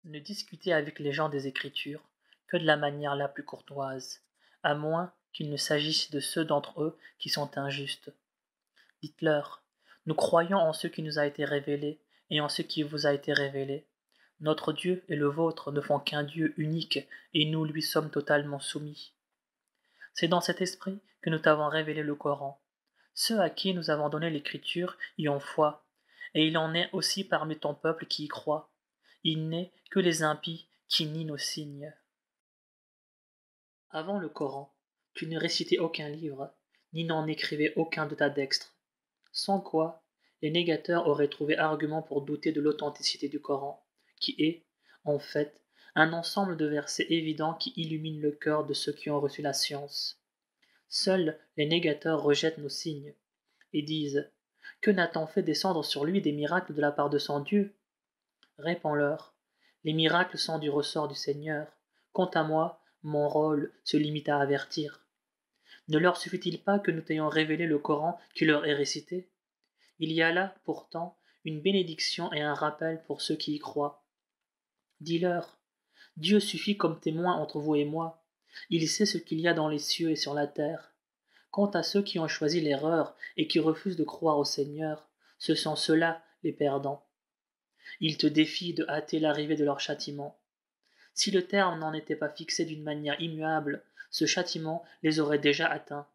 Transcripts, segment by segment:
Ne discutez avec les gens des Écritures que de la manière la plus courtoise, à moins qu'il ne s'agisse de ceux d'entre eux qui sont injustes. Dites-leur, nous croyons en ce qui nous a été révélé et en ce qui vous a été révélé. Notre Dieu et le vôtre ne font qu'un Dieu unique et nous lui sommes totalement soumis. C'est dans cet esprit que nous t'avons révélé le Coran. Ceux à qui nous avons donné l'Écriture y ont foi, et il en est aussi parmi ton peuple qui y croit. Il n'est que les impies qui nient nos signes. Avant le Coran, tu ne récitais aucun livre, ni n'en écrivais aucun de ta dextre. Sans quoi, les négateurs auraient trouvé argument pour douter de l'authenticité du Coran, qui est, en fait, un ensemble de versets évidents qui illuminent le cœur de ceux qui ont reçu la science. Seuls les négateurs rejettent nos signes, et disent « Que n'a-t-on fait descendre sur lui des miracles de la part de son Dieu ?» Réponds-leur « Les miracles sont du ressort du Seigneur. Quant à moi, mon rôle se limite à avertir. » Ne leur suffit-il pas que nous t'ayons révélé le Coran qui leur est récité? Il y a là, pourtant, une bénédiction et un rappel pour ceux qui y croient. Dis-leur, Dieu suffit comme témoin entre vous et moi. Il sait ce qu'il y a dans les cieux et sur la terre. Quant à ceux qui ont choisi l'erreur et qui refusent de croire au Seigneur, ce sont ceux-là les perdants. Ils te défient de hâter l'arrivée de leur châtiment. Si le terme n'en était pas fixé d'une manière immuable, ce châtiment les aurait déjà atteints,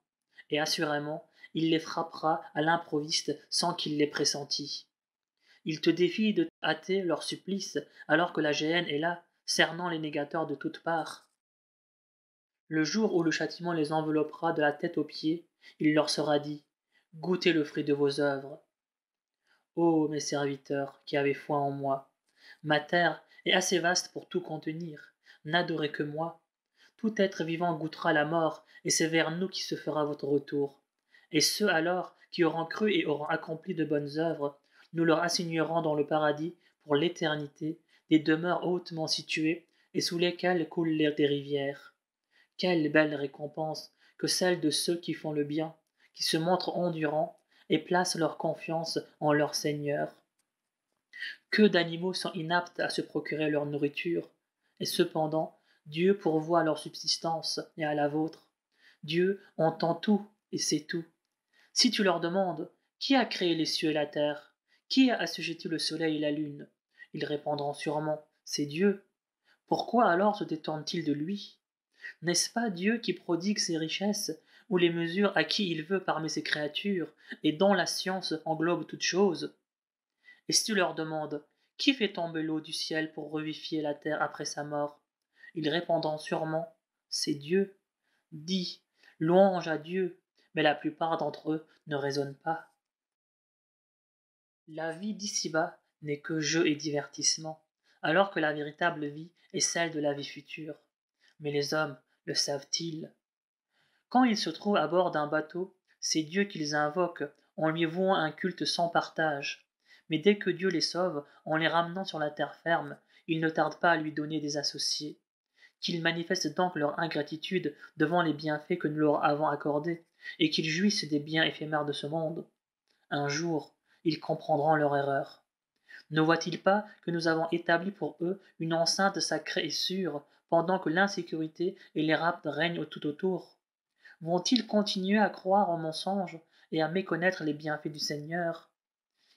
et assurément, il les frappera à l'improviste sans qu'ils l'aient pressenti. Ils te défient de hâter leur supplice, alors que la géhenne est là, cernant les négateurs de toutes parts. Le jour où le châtiment les enveloppera de la tête aux pieds, il leur sera dit « Goûtez le fruit de vos œuvres. » Ô mes serviteurs qui avez foi en moi, ma terre est assez vaste pour tout contenir, n'adorez que moi. Tout être vivant goûtera la mort, et c'est vers nous qui se fera votre retour. Et ceux alors qui auront cru et auront accompli de bonnes œuvres, nous leur assignerons dans le paradis, pour l'éternité, des demeures hautement situées et sous lesquelles coulent des rivières. Quelle belle récompense que celle de ceux qui font le bien, qui se montrent endurants et placent leur confiance en leur Seigneur. Que d'animaux sont inaptes à se procurer leur nourriture, et cependant Dieu pourvoit à leur subsistance et à la vôtre. Dieu entend tout et sait tout. Si tu leur demandes « Qui a créé les cieux et la terre? Qui a assujetti le soleil et la lune ?» Ils répondront sûrement « C'est Dieu. » Pourquoi alors se détournent-ils de lui? N'est-ce pas Dieu qui prodigue ses richesses, ou les mesure à qui il veut parmi ses créatures, et dont la science englobe toutes choses? Et si tu leur demandes « Qui fait tomber l'eau du ciel pour revivifier la terre après sa mort ?» Ils répondront sûrement « C'est Dieu. » Dis « Louange à Dieu », mais la plupart d'entre eux ne raisonnent pas. La vie d'ici-bas n'est que jeu et divertissement, alors que la véritable vie est celle de la vie future. Mais les hommes le savent-ils? Quand ils se trouvent à bord d'un bateau, c'est Dieu qu'ils invoquent en lui vouant un culte sans partage. Mais dès que Dieu les sauve, en les ramenant sur la terre ferme, ils ne tardent pas à lui donner des associés. Qu'ils manifestent donc leur ingratitude devant les bienfaits que nous leur avons accordés, et qu'ils jouissent des biens éphémères de ce monde. Un jour, ils comprendront leur erreur. Ne voient-ils pas que nous avons établi pour eux une enceinte sacrée et sûre, pendant que l'insécurité et les rapts règnent tout autour? Vont-ils continuer à croire en mensonges et à méconnaître les bienfaits du Seigneur?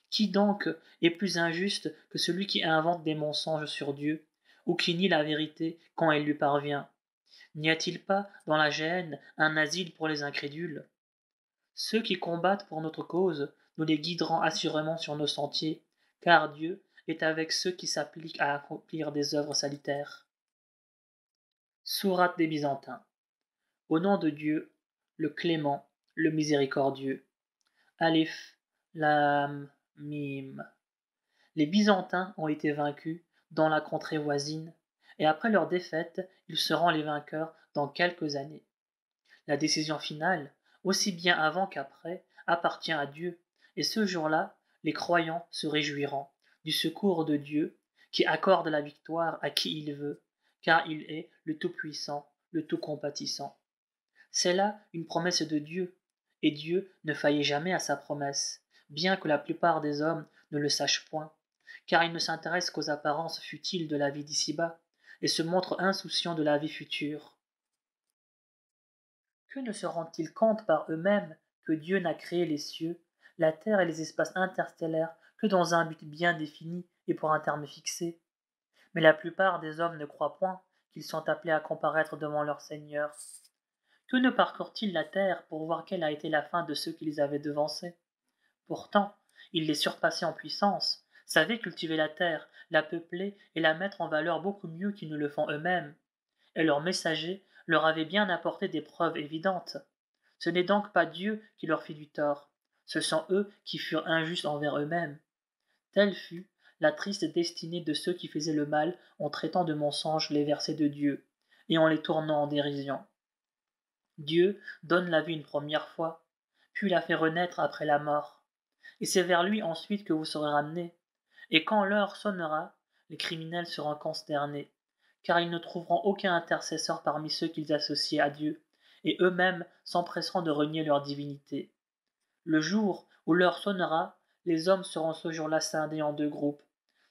Qui donc est plus injuste que celui qui invente des mensonges sur Dieu, ou qui nie la vérité quand elle lui parvient? N'y a-t-il pas dans la géhenne un asile pour les incrédules? Ceux qui combattent pour notre cause, nous les guiderons assurément sur nos sentiers, car Dieu est avec ceux qui s'appliquent à accomplir des œuvres salutaires. Sourate des Byzantins. Au nom de Dieu, le clément, le miséricordieux. Alif, Lam, Mim. Les Byzantins ont été vaincus dans la contrée voisine, et après leur défaite, ils seront les vainqueurs dans quelques années. La décision finale, aussi bien avant qu'après, appartient à Dieu, et ce jour-là, les croyants se réjouiront du secours de Dieu qui accorde la victoire à qui il veut, car il est le Tout-Puissant, le Tout-Compatissant. C'est là une promesse de Dieu, et Dieu ne faillit jamais à sa promesse, bien que la plupart des hommes ne le sachent point, car ils ne s'intéressent qu'aux apparences futiles de la vie d'ici-bas, et se montrent insouciants de la vie future. Que ne se rendent-ils compte par eux-mêmes que Dieu n'a créé les cieux, la terre et les espaces interstellaires que dans un but bien défini et pour un terme fixé? Mais la plupart des hommes ne croient point qu'ils sont appelés à comparaître devant leur Seigneur. Que ne parcourent-ils la terre pour voir quelle a été la fin de ceux qui les avaient devancés? Pourtant, ils les surpassaient en puissance, savaient cultiver la terre, la peupler et la mettre en valeur beaucoup mieux qu'ils ne le font eux-mêmes. Et leurs messagers leur avaient bien apporté des preuves évidentes. Ce n'est donc pas Dieu qui leur fit du tort, ce sont eux qui furent injustes envers eux-mêmes. Telle fut la triste destinée de ceux qui faisaient le mal en traitant de mensonges les versets de Dieu, et en les tournant en dérision. Dieu donne la vie une première fois, puis la fait renaître après la mort. Et c'est vers lui ensuite que vous serez ramenés. Et quand l'heure sonnera, les criminels seront consternés, car ils ne trouveront aucun intercesseur parmi ceux qu'ils associaient à Dieu, et eux-mêmes s'empresseront de renier leur divinité. Le jour où l'heure sonnera, les hommes seront ce jour-là scindés en deux groupes.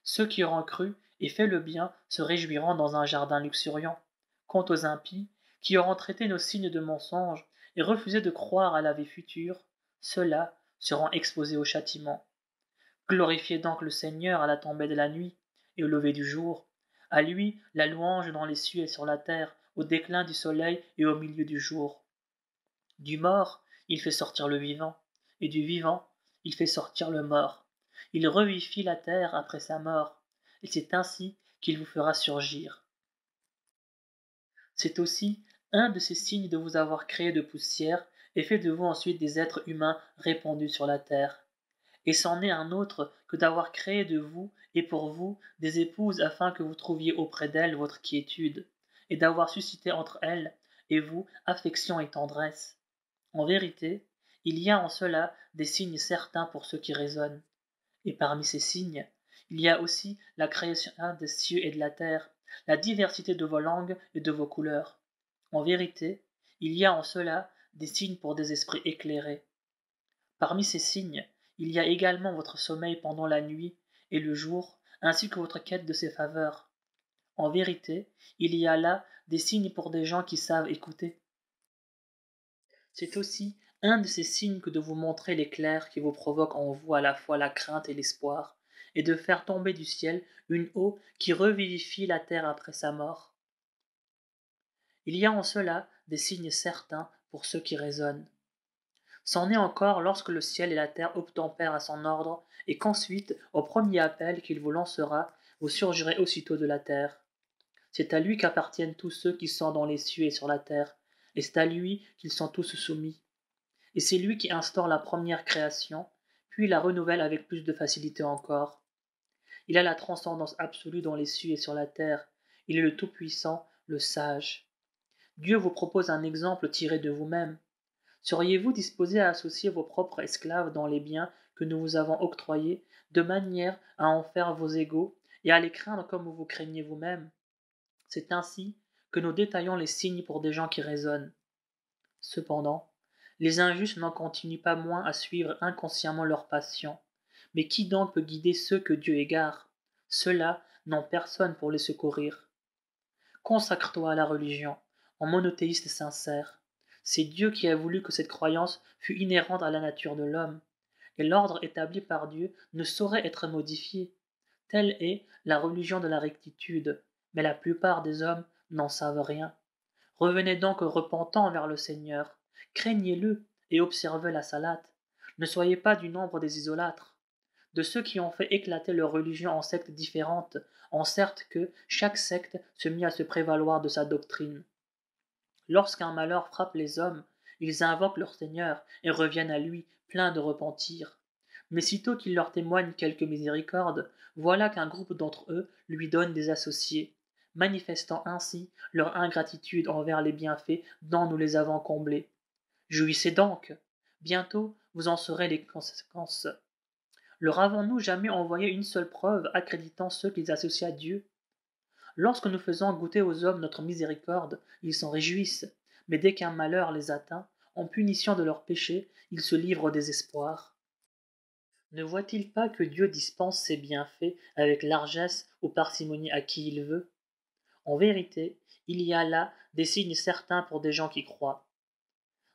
Ceux qui auront cru et fait le bien se réjouiront dans un jardin luxuriant. Quant aux impies, qui auront traité nos signes de mensonges et refusé de croire à la vie future, ceux-là seront exposés au châtiment. Glorifiez donc le Seigneur à la tombée de la nuit et au lever du jour. À lui la louange dans les cieux et sur la terre, au déclin du soleil et au milieu du jour. Du mort, il fait sortir le vivant, et du vivant, il fait sortir le mort. Il revivifie la terre après sa mort, et c'est ainsi qu'il vous fera surgir. C'est aussi un de ces signes de vous avoir créé de poussière et fait de vous ensuite des êtres humains répandus sur la terre. Et c'en est un autre que d'avoir créé de vous et pour vous des épouses afin que vous trouviez auprès d'elles votre quiétude, et d'avoir suscité entre elles et vous affection et tendresse. En vérité, il y a en cela des signes certains pour ceux qui raisonnent. Et parmi ces signes, il y a aussi la création des cieux et de la terre, la diversité de vos langues et de vos couleurs. En vérité, il y a en cela des signes pour des esprits éclairés. Parmi ces signes, il y a également votre sommeil pendant la nuit et le jour, ainsi que votre quête de ses faveurs. En vérité, il y a là des signes pour des gens qui savent écouter. C'est aussi un de ces signes que de vous montrer l'éclair qui vous provoque en vous à la fois la crainte et l'espoir, et de faire tomber du ciel une eau qui revivifie la terre après sa mort. Il y a en cela des signes certains pour ceux qui raisonnent. C'en est encore lorsque le ciel et la terre obtempèrent à son ordre, et qu'ensuite, au premier appel qu'il vous lancera, vous surgirez aussitôt de la terre. C'est à lui qu'appartiennent tous ceux qui sont dans les cieux et sur la terre, et c'est à lui qu'ils sont tous soumis. Et c'est lui qui instaure la première création, puis la renouvelle avec plus de facilité encore. Il a la transcendance absolue dans les cieux et sur la terre, il est le Tout-Puissant, le Sage. Dieu vous propose un exemple tiré de vous-même. Seriez-vous disposé à associer vos propres esclaves dans les biens que nous vous avons octroyés, de manière à en faire vos égaux, et à les craindre comme vous vous craignez vous-même? C'est ainsi que nous détaillons les signes pour des gens qui raisonnent. Cependant, les injustes n'en continuent pas moins à suivre inconsciemment leurs passions. Mais qui donc peut guider ceux que Dieu égare? Ceux-là n'ont personne pour les secourir. Consacre-toi à la religion, en monothéiste sincère. C'est Dieu qui a voulu que cette croyance fût inhérente à la nature de l'homme, et l'ordre établi par Dieu ne saurait être modifié. Telle est la religion de la rectitude, mais la plupart des hommes n'en savent rien. Revenez donc repentant vers le Seigneur, craignez-le et observez la salate. Ne soyez pas du nombre des idolâtres, de ceux qui ont fait éclater leur religion en sectes différentes, en certes que chaque secte se mit à se prévaloir de sa doctrine. Lorsqu'un malheur frappe les hommes, ils invoquent leur Seigneur et reviennent à lui, pleins de repentir. Mais sitôt qu'il leur témoigne quelque miséricorde, voilà qu'un groupe d'entre eux lui donne des associés, manifestant ainsi leur ingratitude envers les bienfaits dont nous les avons comblés. Jouissez donc, bientôt vous en saurez les conséquences. Leur avons-nous jamais envoyé une seule preuve accréditant ceux qu'ils associent à Dieu? Lorsque nous faisons goûter aux hommes notre miséricorde, ils s'en réjouissent, mais dès qu'un malheur les atteint, en punition de leurs péchés, ils se livrent au désespoir. Ne voit-il pas que Dieu dispense ses bienfaits avec largesse ou parcimonie à qui il veut? En vérité, il y a là des signes certains pour des gens qui croient.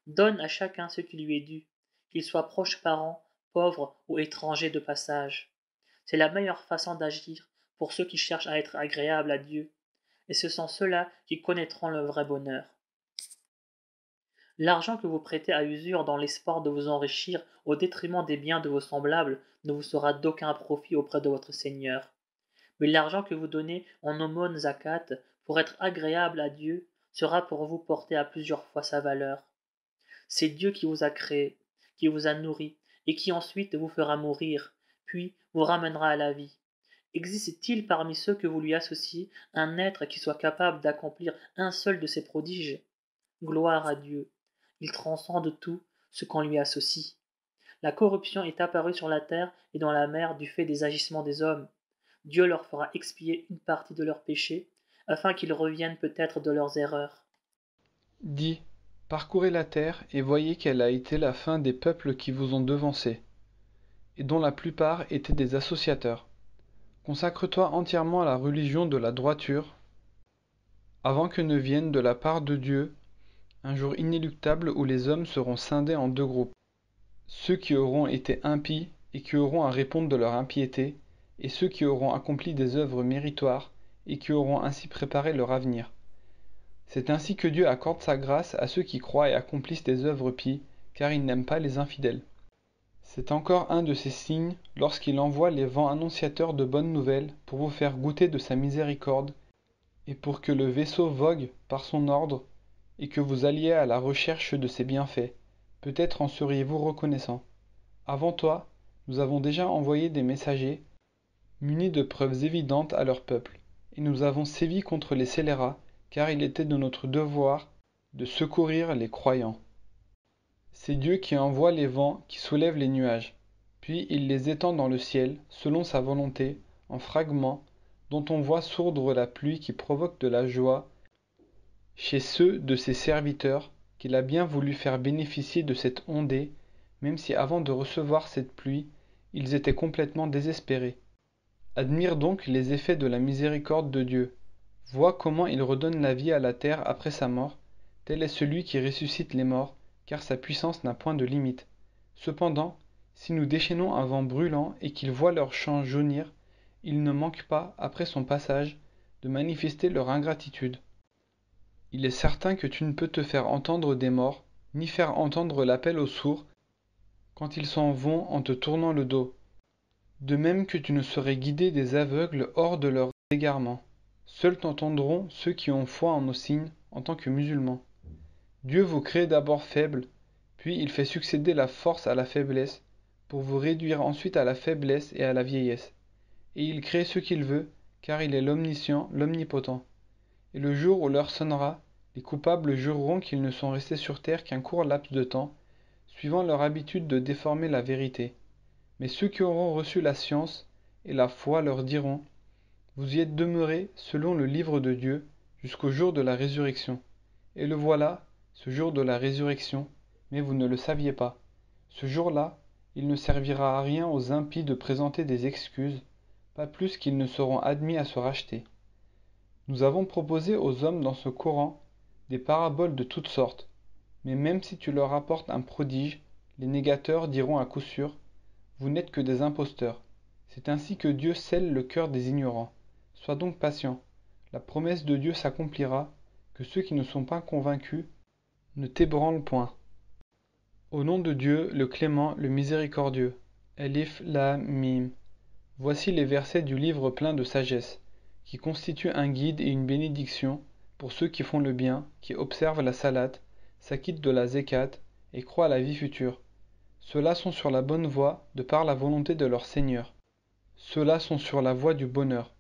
Donne à chacun ce qui lui est dû, qu'il soit proche parent, pauvre ou étranger de passage. C'est la meilleure façon d'agir pour ceux qui cherchent à être agréables à Dieu, et ce sont ceux-là qui connaîtront le vrai bonheur. L'argent que vous prêtez à usure dans l'espoir de vous enrichir au détriment des biens de vos semblables ne vous sera d'aucun profit auprès de votre Seigneur. Mais l'argent que vous donnez en aumône zakat pour être agréable à Dieu sera pour vous porté à plusieurs fois sa valeur. C'est Dieu qui vous a créé, qui vous a nourri, et qui ensuite vous fera mourir, puis vous ramènera à la vie. Existe-t-il parmi ceux que vous lui associez un être qui soit capable d'accomplir un seul de ces prodiges? Gloire à Dieu. Il transcende tout ce qu'on lui associe. La corruption est apparue sur la terre et dans la mer du fait des agissements des hommes. Dieu leur fera expier une partie de leurs péchés, afin qu'ils reviennent peut-être de leurs erreurs. Dis, parcourez la terre et voyez quelle a été la fin des peuples qui vous ont devancés, et dont la plupart étaient des associateurs. Consacre-toi entièrement à la religion de la droiture, avant que ne vienne de la part de Dieu un jour inéluctable où les hommes seront scindés en deux groupes. Ceux qui auront été impies et qui auront à répondre de leur impiété, et ceux qui auront accompli des œuvres méritoires et qui auront ainsi préparé leur avenir. C'est ainsi que Dieu accorde sa grâce à ceux qui croient et accomplissent des œuvres pies, car il n'aime pas les infidèles. C'est encore un de ses signes lorsqu'il envoie les vents annonciateurs de bonnes nouvelles pour vous faire goûter de sa miséricorde, et pour que le vaisseau vogue par son ordre, et que vous alliez à la recherche de ses bienfaits. Peut-être en seriez-vous reconnaissant. Avant toi, nous avons déjà envoyé des messagers, munis de preuves évidentes à leur peuple, et nous avons sévi contre les scélérats, car il était de notre devoir de secourir les croyants. C'est Dieu qui envoie les vents qui soulèvent les nuages, puis il les étend dans le ciel, selon sa volonté, en fragments, dont on voit sourdre la pluie qui provoque de la joie chez ceux de ses serviteurs qu'il a bien voulu faire bénéficier de cette ondée, même si avant de recevoir cette pluie, ils étaient complètement désespérés. Admire donc les effets de la miséricorde de Dieu. Vois comment il redonne la vie à la terre après sa mort. Tel est celui qui ressuscite les morts, car sa puissance n'a point de limite. Cependant, si nous déchaînons un vent brûlant et qu'ils voient leurs champs jaunir, ils ne manquent pas, après son passage, de manifester leur ingratitude. Il est certain que tu ne peux te faire entendre des morts, ni faire entendre l'appel aux sourds, quand ils s'en vont en te tournant le dos. De même que tu ne saurais guider des aveugles hors de leurs égarements. Seuls t'entendront ceux qui ont foi en nos signes, en tant que musulmans. Dieu vous crée d'abord faibles, puis il fait succéder la force à la faiblesse, pour vous réduire ensuite à la faiblesse et à la vieillesse. Et il crée ce qu'il veut, car il est l'omniscient, l'omnipotent. Et le jour où l'heure sonnera, les coupables jureront qu'ils ne sont restés sur terre qu'un court laps de temps, suivant leur habitude de déformer la vérité. Mais ceux qui auront reçu la science et la foi leur diront: vous y êtes demeurés selon le livre de Dieu jusqu'au jour de la résurrection. Et le voilà, ce jour de la résurrection, mais vous ne le saviez pas. Ce jour-là, il ne servira à rien aux impies de présenter des excuses, pas plus qu'ils ne seront admis à se racheter. Nous avons proposé aux hommes dans ce Coran des paraboles de toutes sortes, mais même si tu leur apportes un prodige, les négateurs diront à coup sûr: vous n'êtes que des imposteurs. C'est ainsi que Dieu scelle le cœur des ignorants. Sois donc patient. La promesse de Dieu s'accomplira, que ceux qui ne sont pas convaincus ne t'ébranlent point. Au nom de Dieu, le clément, le miséricordieux. Elif, Lam, Mim. Voici les versets du livre plein de sagesse, qui constitue un guide et une bénédiction pour ceux qui font le bien, qui observent la salate, s'acquittent de la zekat et croient à la vie future. Ceux-là sont sur la bonne voie de par la volonté de leur Seigneur. Ceux-là sont sur la voie du bonheur.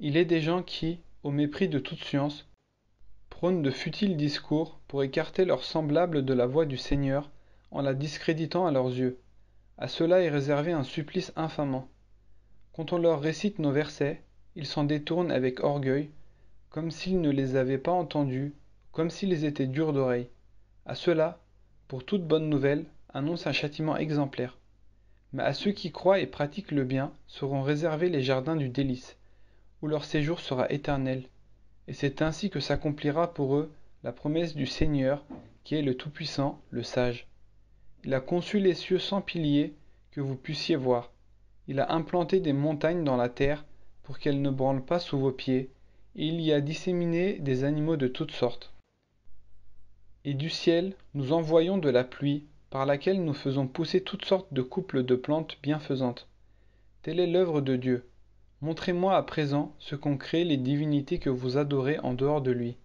Il est des gens qui, au mépris de toute science, prônent de futiles discours pour écarter leurs semblables de la voie du Seigneur en la discréditant à leurs yeux. À ceux-là est réservé un supplice infamant. Quand on leur récite nos versets, ils s'en détournent avec orgueil, comme s'ils ne les avaient pas entendus, comme s'ils étaient durs d'oreille. À ceux-là, pour toute bonne nouvelle, annonce un châtiment exemplaire. Mais à ceux qui croient et pratiquent le bien seront réservés les jardins du délice, où leur séjour sera éternel. Et c'est ainsi que s'accomplira pour eux la promesse du Seigneur, qui est le Tout-Puissant, le Sage. Il a conçu les cieux sans piliers, que vous puissiez voir. Il a implanté des montagnes dans la terre, pour qu'elles ne branlent pas sous vos pieds, et il y a disséminé des animaux de toutes sortes. Et du ciel, nous envoyons de la pluie, par laquelle nous faisons pousser toutes sortes de couples de plantes bienfaisantes. Telle est l'œuvre de Dieu. Montrez-moi à présent ce qu'ont créé les divinités que vous adorez en dehors de lui.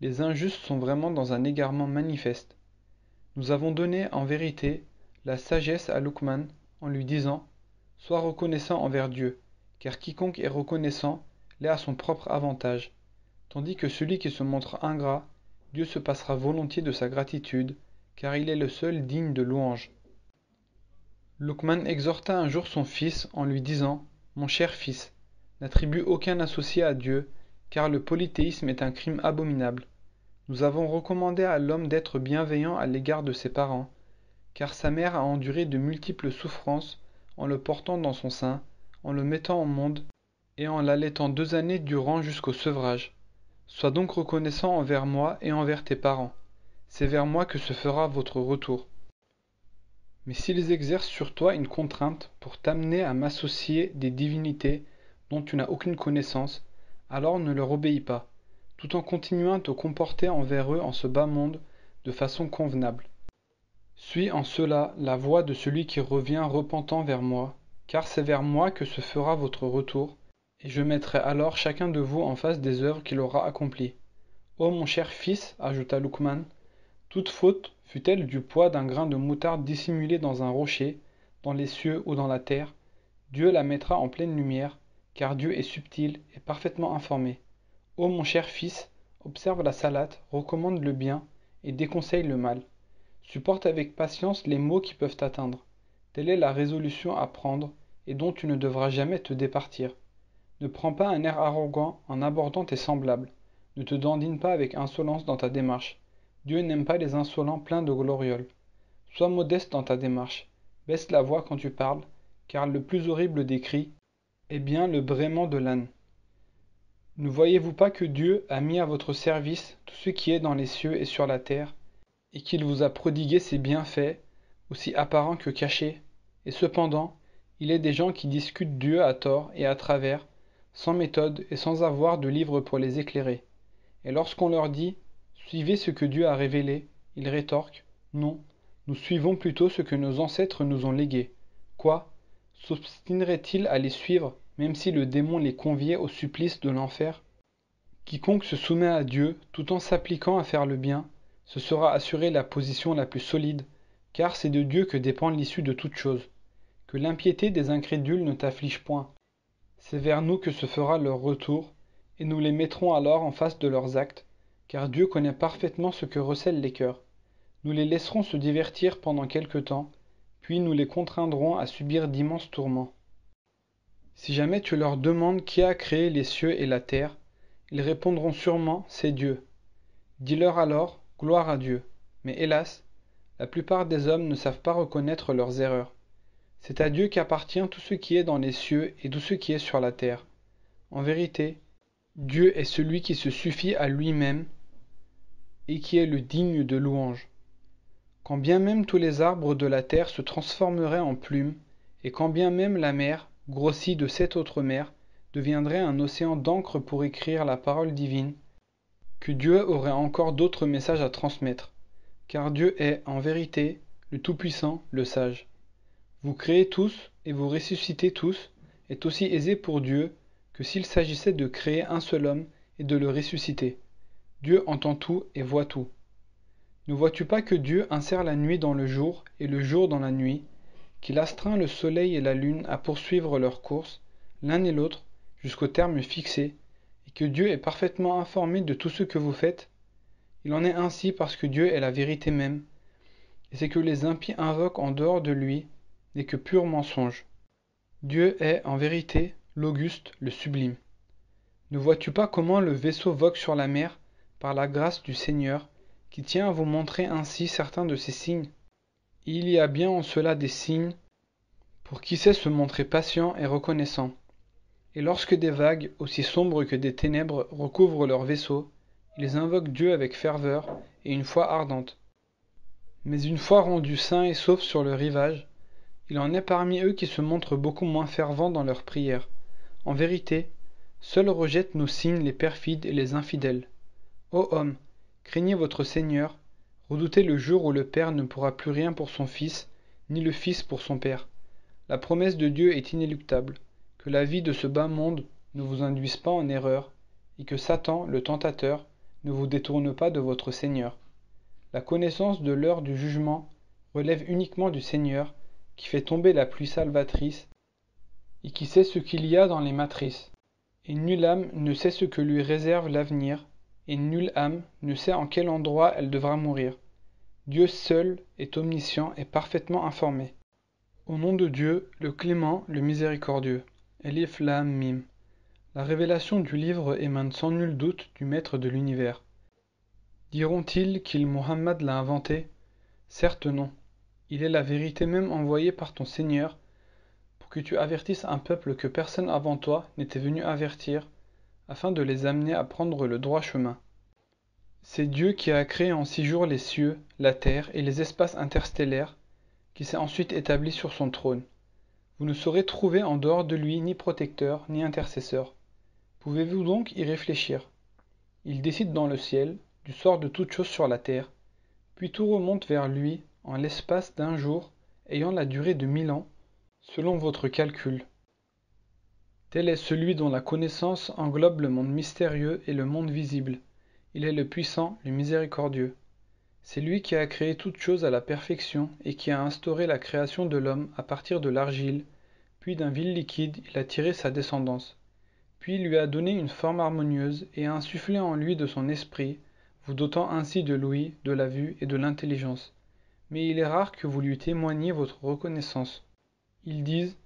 Les injustes sont vraiment dans un égarement manifeste. Nous avons donné en vérité la sagesse à Luqman en lui disant « Sois reconnaissant envers Dieu, car quiconque est reconnaissant l'est à son propre avantage, tandis que celui qui se montre ingrat, Dieu se passera volontiers de sa gratitude, car il est le seul digne de louange. » Luqman exhorta un jour son fils en lui disant « Mon cher fils, n'attribue aucun associé à Dieu, car le polythéisme est un crime abominable. Nous avons recommandé à l'homme d'être bienveillant à l'égard de ses parents, car sa mère a enduré de multiples souffrances en le portant dans son sein, en le mettant au monde, et en l'allaitant 2 années durant jusqu'au sevrage. Sois donc reconnaissant envers moi et envers tes parents. C'est vers moi que se fera votre retour. Mais s'ils exercent sur toi une contrainte pour t'amener à m'associer des divinités dont tu n'as aucune connaissance, alors ne leur obéis pas, tout en continuant à te comporter envers eux en ce bas monde de façon convenable. Suis en cela la voie de celui qui revient repentant vers moi, car c'est vers moi que se fera votre retour, et je mettrai alors chacun de vous en face des œuvres qu'il aura accomplies. Ô mon cher fils, ajouta Luqman, toute faute, fût-elle du poids d'un grain de moutarde dissimulé dans un rocher, dans les cieux ou dans la terre, Dieu la mettra en pleine lumière, car Dieu est subtil et parfaitement informé. Ô mon cher fils, observe la salate, recommande le bien et déconseille le mal. Supporte avec patience les maux qui peuvent t'atteindre. Telle est la résolution à prendre et dont tu ne devras jamais te départir. Ne prends pas un air arrogant en abordant tes semblables. Ne te dandine pas avec insolence dans ta démarche. Dieu n'aime pas les insolents pleins de glorioles. Sois modeste dans ta démarche. Baisse la voix quand tu parles, car le plus horrible des cris est bien le braiement de l'âne. Ne voyez-vous pas que Dieu a mis à votre service tout ce qui est dans les cieux et sur la terre, et qu'il vous a prodigué ses bienfaits, aussi apparents que cachés? Et cependant, il est des gens qui discutent Dieu à tort et à travers, sans méthode et sans avoir de livre pour les éclairer. Et lorsqu'on leur dit « Suivez ce que Dieu a révélé », ils rétorquent « Non, nous suivons plutôt ce que nos ancêtres nous ont légué. » Quoi? S'obstineraient-ils à les suivre, même si le démon les conviait au supplice de l'enfer? Quiconque se soumet à Dieu, tout en s'appliquant à faire le bien, se sera assuré la position la plus solide, car c'est de Dieu que dépend l'issue de toute chose. Que l'impiété des incrédules ne t'afflige point. C'est vers nous que se fera leur retour, et nous les mettrons alors en face de leurs actes, car Dieu connaît parfaitement ce que recèlent les cœurs. Nous les laisserons se divertir pendant quelque temps, puis nous les contraindrons à subir d'immenses tourments. Si jamais tu leur demandes qui a créé les cieux et la terre, ils répondront sûrement « c'est Dieu ». Dis-leur alors « gloire à Dieu ». Mais hélas, la plupart des hommes ne savent pas reconnaître leurs erreurs. C'est à Dieu qu'appartient tout ce qui est dans les cieux et tout ce qui est sur la terre. En vérité, Dieu est celui qui se suffit à lui-même et qui est le digne de louange. Quand bien même tous les arbres de la terre se transformeraient en plumes, et quand bien même la mer, grossie de 7 autres mers, deviendrait un océan d'encre pour écrire la parole divine, que Dieu aurait encore d'autres messages à transmettre, car Dieu est, en vérité, le Tout-Puissant, le Sage. Vous créez tous et vous ressuscitez tous est aussi aisé pour Dieu que s'il s'agissait de créer un seul homme et de le ressusciter. Dieu entend tout et voit tout. Ne vois-tu pas que Dieu insère la nuit dans le jour et le jour dans la nuit, qu'il astreint le soleil et la lune à poursuivre leur course, l'un et l'autre, jusqu'au terme fixé, et que Dieu est parfaitement informé de tout ce que vous faites? Il en est ainsi parce que Dieu est la vérité même, et c'est que les impies invoquent en dehors de lui n'est que pur mensonge. Dieu est, en vérité, l'auguste, le sublime. Ne vois-tu pas comment le vaisseau vogue sur la mer, par la grâce du Seigneur, qui tient à vous montrer ainsi certains de ces signes? Il y a bien en cela des signes pour qui sait se montrer patient et reconnaissant. Et lorsque des vagues, aussi sombres que des ténèbres, recouvrent leurs vaisseaux, ils invoquent Dieu avec ferveur et une foi ardente. Mais une fois rendus sains et saufs sur le rivage, il en est parmi eux qui se montrent beaucoup moins fervents dans leurs prières. En vérité, seuls rejettent nos signes les perfides et les infidèles. Ô hommes, craignez votre Seigneur, redoutez le jour où le Père ne pourra plus rien pour son Fils, ni le Fils pour son Père. La promesse de Dieu est inéluctable, que la vie de ce bas monde ne vous induise pas en erreur, et que Satan, le tentateur, ne vous détourne pas de votre Seigneur. La connaissance de l'heure du jugement relève uniquement du Seigneur, qui fait tomber la pluie salvatrice, et qui sait ce qu'il y a dans les matrices. Et nulle âme ne sait ce que lui réserve l'avenir, et nulle âme ne sait en quel endroit elle devra mourir. Dieu seul est omniscient et parfaitement informé. Au nom de Dieu, le clément, le miséricordieux. Elif Lam Mim. La révélation du livre émane sans nul doute du Maître de l'univers. Diront-ils qu'il Muhammad l'a inventé? Certes non. Il est la vérité même envoyée par ton Seigneur, pour que tu avertisses un peuple que personne avant toi n'était venu avertir, afin de les amener à prendre le droit chemin. C'est Dieu qui a créé en 6 jours les cieux, la terre et les espaces interstellaires, qui s'est ensuite établi sur son trône. Vous ne saurez trouver en dehors de lui ni protecteur, ni intercesseur. Pouvez-vous donc y réfléchir? Il décide dans le ciel du sort de toute chose sur la terre, puis tout remonte vers lui en l'espace d'un jour ayant la durée de 1000 ans, selon votre calcul. Tel est celui dont la connaissance englobe le monde mystérieux et le monde visible. Il est le puissant, le miséricordieux. C'est lui qui a créé toutes choses à la perfection et qui a instauré la création de l'homme à partir de l'argile, puis d'un vil liquide il a tiré sa descendance. Puis il lui a donné une forme harmonieuse et a insufflé en lui de son esprit, vous dotant ainsi de l'ouïe, de la vue et de l'intelligence. Mais il est rare que vous lui témoigniez votre reconnaissance. Ils disent,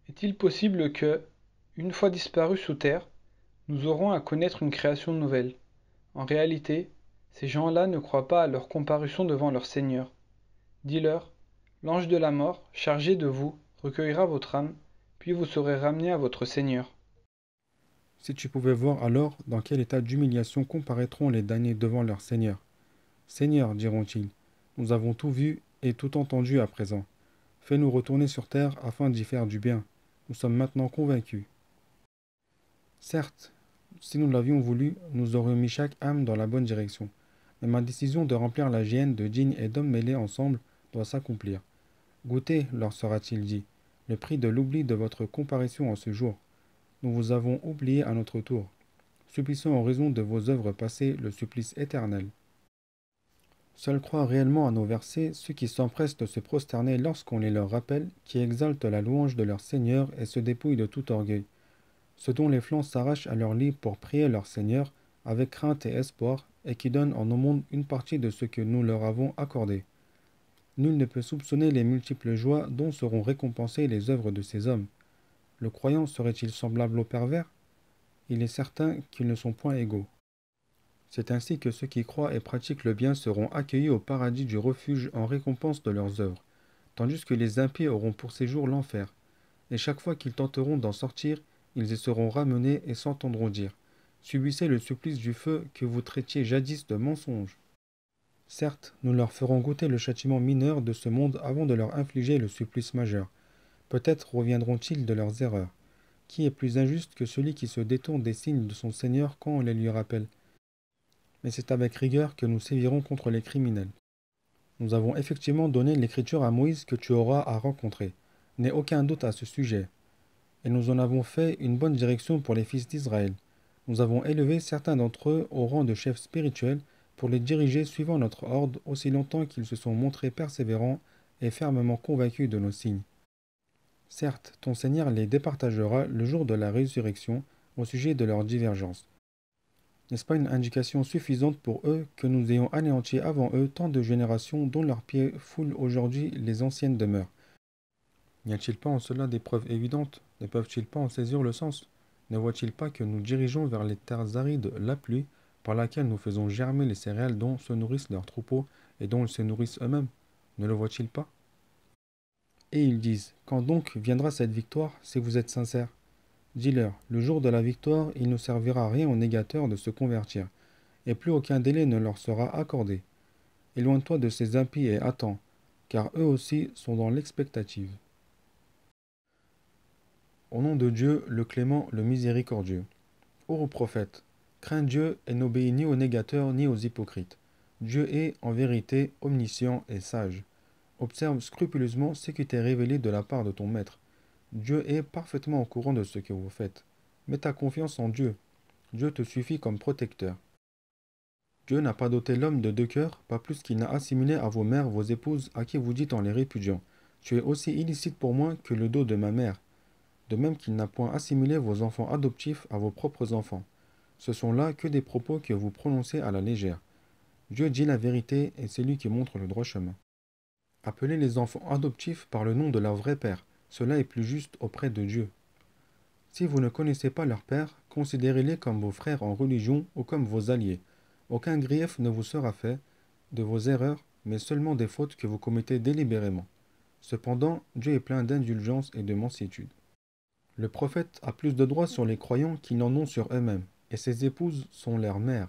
est-il possible que, une fois disparus sous terre, nous aurons à connaître une création nouvelle? En réalité, ces gens-là ne croient pas à leur comparution devant leur Seigneur. Dis-leur, l'ange de la mort, chargé de vous, recueillera votre âme, puis vous serez ramenés à votre Seigneur. Si tu pouvais voir alors dans quel état d'humiliation comparaîtront les damnés devant leur Seigneur. Seigneur, diront-ils, nous avons tout vu et tout entendu à présent. Fais-nous retourner sur terre afin d'y faire du bien. Nous sommes maintenant convaincus. Certes, si nous l'avions voulu, nous aurions mis chaque âme dans la bonne direction. Mais ma décision de remplir la géhenne de djinns et d'hommes mêlés ensemble doit s'accomplir. Goûtez, leur sera-t-il dit, le prix de l'oubli de votre comparaison en ce jour. Nous vous avons oublié à notre tour. Subissons en raison de vos œuvres passées le supplice éternel. Seuls croient réellement à nos versets ceux qui s'empressent de se prosterner lorsqu'on les leur rappelle, qui exaltent la louange de leur Seigneur et se dépouillent de tout orgueil. Ceux dont les flancs s'arrachent à leur lit pour prier leur Seigneur, avec crainte et espoir, et qui donnent en au monde une partie de ce que nous leur avons accordé. Nul ne peut soupçonner les multiples joies dont seront récompensées les œuvres de ces hommes. Le croyant serait-il semblable au pervers? Il est certain qu'ils ne sont point égaux. C'est ainsi que ceux qui croient et pratiquent le bien seront accueillis au paradis du refuge en récompense de leurs œuvres, tandis que les impies auront pour séjour l'enfer. Et chaque fois qu'ils tenteront d'en sortir, ils y seront ramenés et s'entendront dire « Subissez le supplice du feu que vous traitiez jadis de mensonge. » Certes, nous leur ferons goûter le châtiment mineur de ce monde avant de leur infliger le supplice majeur. Peut-être reviendront-ils de leurs erreurs. Qui est plus injuste que celui qui se détourne des signes de son Seigneur quand on les lui rappelle? Mais c'est avec rigueur que nous sévirons contre les criminels. Nous avons effectivement donné l'écriture à Moïse que tu auras à rencontrer. N'aie aucun doute à ce sujet. Et nous en avons fait une bonne direction pour les fils d'Israël. Nous avons élevé certains d'entre eux au rang de chefs spirituels pour les diriger suivant notre ordre aussi longtemps qu'ils se sont montrés persévérants et fermement convaincus de nos signes. Certes, ton Seigneur les départagera le jour de la résurrection au sujet de leurs divergences. N'est-ce pas une indication suffisante pour eux que nous ayons anéanti avant eux tant de générations dont leurs pieds foulent aujourd'hui les anciennes demeures? N'y a-t-il pas en cela des preuves évidentes? Ne peuvent-ils pas en saisir le sens? Ne voient-ils pas que nous dirigeons vers les terres arides la pluie, par laquelle nous faisons germer les céréales dont se nourrissent leurs troupeaux et dont ils se nourrissent eux-mêmes? Ne le voient-ils pas? Et ils disent, quand donc viendra cette victoire si vous êtes sincères? Dis-leur, le jour de la victoire, il ne servira à rien aux négateurs de se convertir, et plus aucun délai ne leur sera accordé. Éloigne-toi de ces impies et attends, car eux aussi sont dans l'expectative. Au nom de Dieu, le clément, le miséricordieux. Ô prophète, crains Dieu et n'obéis ni aux négateurs ni aux hypocrites. Dieu est, en vérité, omniscient et sage. Observe scrupuleusement ce qui t'est révélé de la part de ton Maître. Dieu est parfaitement au courant de ce que vous faites. Mets ta confiance en Dieu. Dieu te suffit comme protecteur. Dieu n'a pas doté l'homme de deux cœurs, pas plus qu'il n'a assimilé à vos mères vos épouses à qui vous dites en les répudiant. Tu es aussi illicite pour moi que le dos de ma mère. De même qu'il n'a point assimilé vos enfants adoptifs à vos propres enfants. Ce sont là que des propos que vous prononcez à la légère. Dieu dit la vérité et c'est lui qui montre le droit chemin. Appelez les enfants adoptifs par le nom de leur vrai père. Cela est plus juste auprès de Dieu. Si vous ne connaissez pas leur père, considérez-les comme vos frères en religion ou comme vos alliés. Aucun grief ne vous sera fait de vos erreurs, mais seulement des fautes que vous commettez délibérément. Cependant, Dieu est plein d'indulgence et de mansuétude. Le prophète a plus de droits sur les croyants qu'ils n'en ont sur eux-mêmes, et ses épouses sont leurs mères.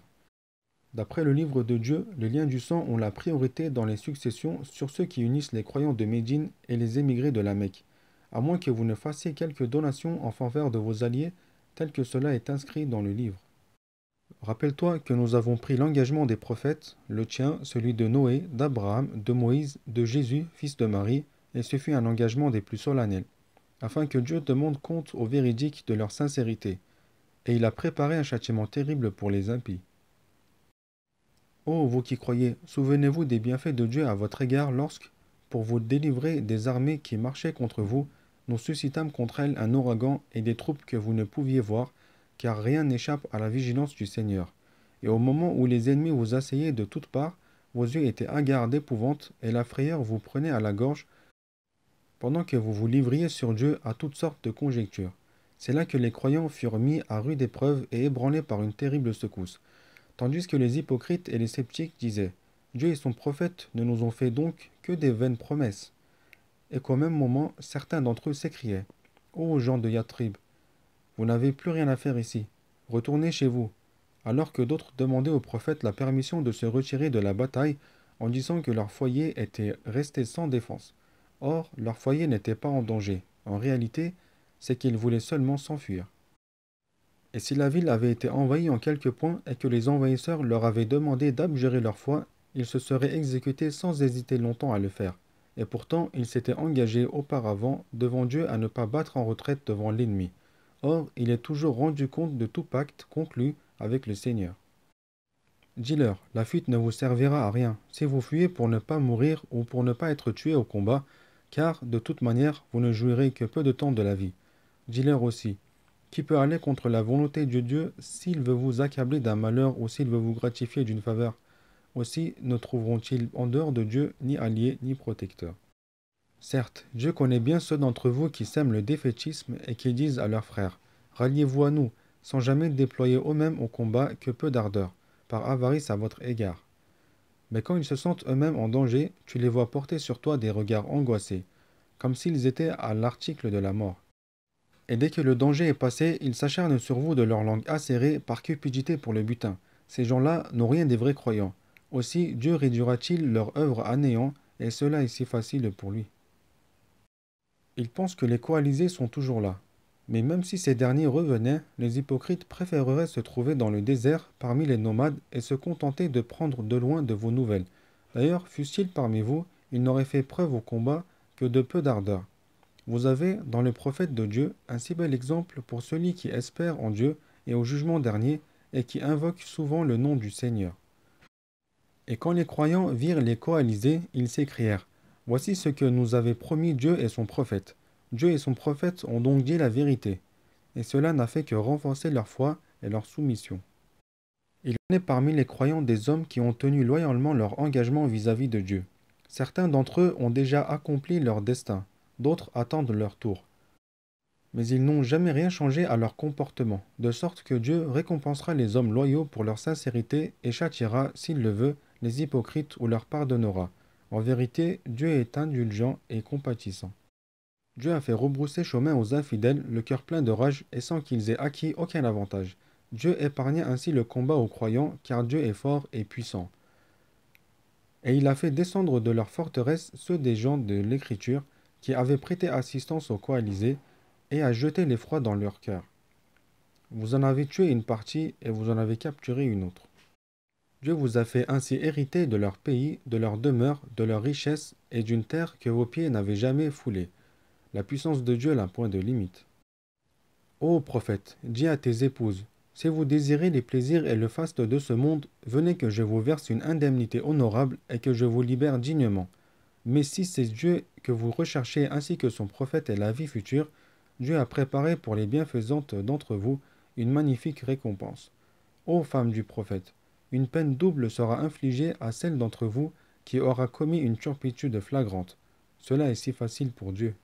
D'après le livre de Dieu, les liens du sang ont la priorité dans les successions sur ceux qui unissent les croyants de Médine et les émigrés de la Mecque, à moins que vous ne fassiez quelques donations en faveur de vos alliés, tel que cela est inscrit dans le livre. Rappelle-toi que nous avons pris l'engagement des prophètes, le tien, celui de Noé, d'Abraham, de Moïse, de Jésus, fils de Marie, et ce fut un engagement des plus solennels, afin que Dieu demande compte aux véridiques de leur sincérité, et il a préparé un châtiment terrible pour les impies. Ô vous qui croyez, souvenez-vous des bienfaits de Dieu à votre égard lorsque, pour vous délivrer des armées qui marchaient contre vous, nous suscitâmes contre elles un ouragan et des troupes que vous ne pouviez voir, car rien n'échappe à la vigilance du Seigneur. Et au moment où les ennemis vous assaillaient de toutes parts, vos yeux étaient hagards d'épouvante, et la frayeur vous prenait à la gorge, pendant que vous vous livriez sur Dieu à toutes sortes de conjectures. C'est là que les croyants furent mis à rude épreuve et ébranlés par une terrible secousse. Tandis que les hypocrites et les sceptiques disaient « Dieu et son prophète ne nous ont fait donc que des vaines promesses. » Et qu'au même moment, certains d'entre eux s'écriaient « Ô gens de Yathrib, vous n'avez plus rien à faire ici, retournez chez vous. » Alors que d'autres demandaient au prophète la permission de se retirer de la bataille en disant que leur foyer était resté sans défense. Or, leur foyer n'était pas en danger. En réalité, c'est qu'ils voulaient seulement s'enfuir. Et si la ville avait été envahie en quelques points et que les envahisseurs leur avaient demandé d'abjurer leur foi, ils se seraient exécutés sans hésiter longtemps à le faire. Et pourtant, ils s'étaient engagés auparavant devant Dieu à ne pas battre en retraite devant l'ennemi. Or, il est toujours rendu compte de tout pacte conclu avec le Seigneur. Dis-leur, la fuite ne vous servira à rien, si vous fuyez pour ne pas mourir ou pour ne pas être tué au combat, car, de toute manière, vous ne jouirez que peu de temps de la vie. Dis-leur aussi, qui peut aller contre la volonté de Dieu s'il veut vous accabler d'un malheur ou s'il veut vous gratifier d'une faveur? Aussi ne trouveront-ils en dehors de Dieu ni alliés ni protecteurs. Certes, Dieu connaît bien ceux d'entre vous qui sèment le défaitisme et qui disent à leurs frères « Ralliez-vous à nous », sans jamais déployer eux-mêmes au combat que peu d'ardeur, par avarice à votre égard. Mais quand ils se sentent eux-mêmes en danger, tu les vois porter sur toi des regards angoissés, comme s'ils étaient à l'article de la mort. Et dès que le danger est passé, ils s'acharnent sur vous de leur langue acérée par cupidité pour le butin. Ces gens-là n'ont rien des vrais croyants. Aussi Dieu réduira-t-il leur œuvre à néant, et cela est si facile pour lui. Ils pensent que les coalisés sont toujours là. Mais même si ces derniers revenaient, les hypocrites préféreraient se trouver dans le désert parmi les nomades et se contenter de prendre de loin de vos nouvelles. D'ailleurs, fussent-ils parmi vous, ils n'auraient fait preuve au combat que de peu d'ardeur. Vous avez, dans le prophète de Dieu, un si bel exemple pour celui qui espère en Dieu et au jugement dernier et qui invoque souvent le nom du Seigneur. Et quand les croyants virent les coalisés, ils s'écrièrent « Voici ce que nous avait promis Dieu et son prophète. Dieu et son prophète ont donc dit la vérité. » Et cela n'a fait que renforcer leur foi et leur soumission. Il en est parmi les croyants des hommes qui ont tenu loyalement leur engagement vis-à-vis de Dieu. Certains d'entre eux ont déjà accompli leur destin. D'autres attendent leur tour. Mais ils n'ont jamais rien changé à leur comportement, de sorte que Dieu récompensera les hommes loyaux pour leur sincérité et châtiera, s'il le veut, les hypocrites ou leur pardonnera. En vérité, Dieu est indulgent et compatissant. Dieu a fait rebrousser chemin aux infidèles, le cœur plein de rage et sans qu'ils aient acquis aucun avantage. Dieu épargna ainsi le combat aux croyants, car Dieu est fort et puissant. Et il a fait descendre de leur forteresse ceux des gens de l'Écriture qui avaient prêté assistance aux coalisés et a jeté l'effroi dans leur cœur. Vous en avez tué une partie et vous en avez capturé une autre. Dieu vous a fait ainsi hériter de leur pays, de leur demeure, de leur richesse et d'une terre que vos pieds n'avaient jamais foulée. La puissance de Dieu n'a point de limite. Ô prophète, dis à tes épouses, si vous désirez les plaisirs et le faste de ce monde, venez que je vous verse une indemnité honorable et que je vous libère dignement. Mais si c'est Dieu que vous recherchez ainsi que son prophète et la vie future, Dieu a préparé pour les bienfaisantes d'entre vous une magnifique récompense. Ô femme du prophète, une peine double sera infligée à celle d'entre vous qui aura commis une turpitude flagrante. Cela est si facile pour Dieu.